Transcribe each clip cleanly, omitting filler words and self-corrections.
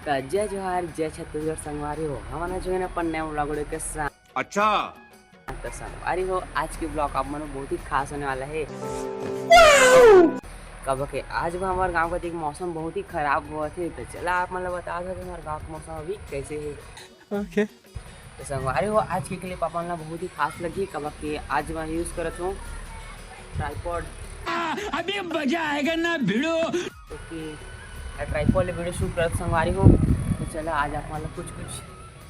जय जोहार जय छत्तीसगढ़ संगवारी हो हमारा जो है ना अपन नया ब्लॉग के साथ। अच्छा तो संगवारी हो आज के ब्लॉग आप मन बहुत ही खास होने वाला है। कब के आज भी हमारे गांव का एक मौसम बहुत ही खराब हुआ थे तो चला आप मतलब बता दो कि हमारे गांव का मौसम अभी कैसे है। ओके तो संगवारी हो आज की क्लिप आप मन बहुत ही खास लगी। कब के आज मैं यूज़ करत हूँ ट्राइपॉड। अभी मजा आएगा ना भिड़ो क्योंकि ट्राइपॉड वीडियो शूट करत संगवारी हो। तो चला आज आप मतलब कुछ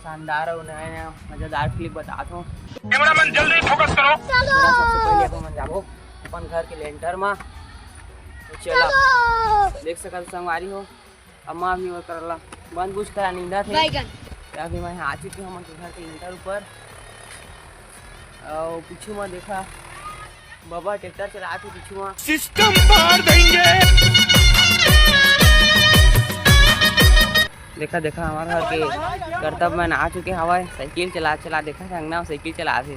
शानदार और नया मज़ेदार क्लिप बताता हूँ। कैमरामैन जल्दी फोकस करो। सबसे पहले अपन जाबो अपन घर के लेंटर में। तो चला देख सकत संगवारी हो अम्मा भी और करला बंद बुझ करा नींदा थे। अभी मैं आ चुकी हूँ घर के लेंटर ऊपर और पीछू में देखा बाबा ट्रैक्टर चला के पीछू में सिस्टम पार देंगे। देखा हमारे घर के कर्तव्य में आ चुके हवाए साइकिल चला देखा था अंगना साइकिल चला थे।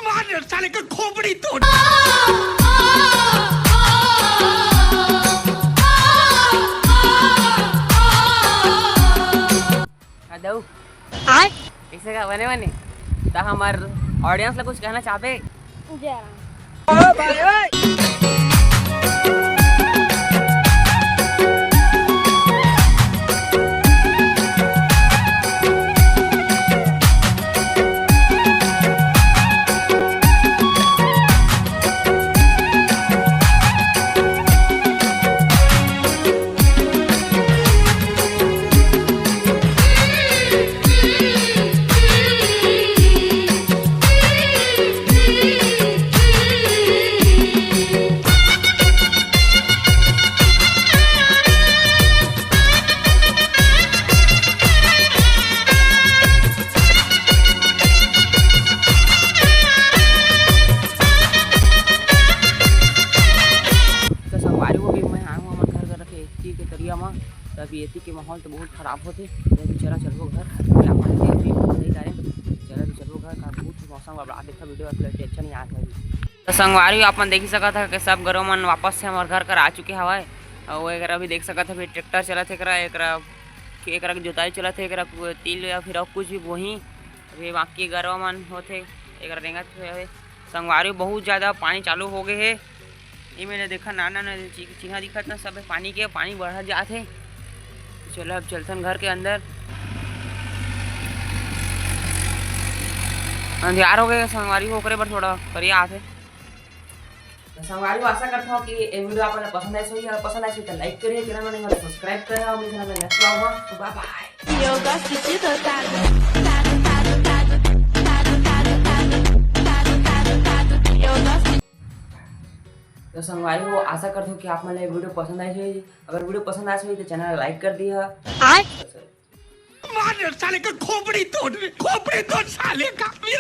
मार साले का खोपड़ी तोड़। दऊ कैसे का बने ता हमार ऑडियंस ला कुछ कहना चाहते। अभी एती के माहौल तो बहुत खराब होते चला चलो घर चलो घर का बहुत मौसम अब देखा वीडियो अच्छा नहीं आता है। तो संगवारी अपन देख सकता था कि सब घरों मन वापस से हमारे घर कर आ चुके हवाए और एक अभी देख सकता था फिर ट्रैक्टर चला थे एक जोताई चला थे तिल या फिर कुछ भी वहीं अभी बाकी घरों मन होते एक रेंगत हुए संगवारी बहुत ज़्यादा पानी चालू हो गए है। ये मैंने देखा नाना चिन्हा दिखत ना सब पानी के पानी बढ़ जाते। चलो अब चलते घर के अंदर अंधियार हो गए संगवारी हो करे पर थोड़ा करिया आते। संगवारी को आशा करता हूँ कि ये वीडियो आपको पसंद आई हो पसंद आई तो लाइक करिए चैनल में सब्सक्राइब करें और मेरे चैनल में नेक्स्ट आऊंगा तो बाय बाय। तो संगवारी को आशा करता हूँ कि आप मतलब वीडियो पसंद आई होगी। अगर वीडियो पसंद आई होगी तो चैनल लाइक कर दिया। मार साले का खोपड़ी तोड़ साले का।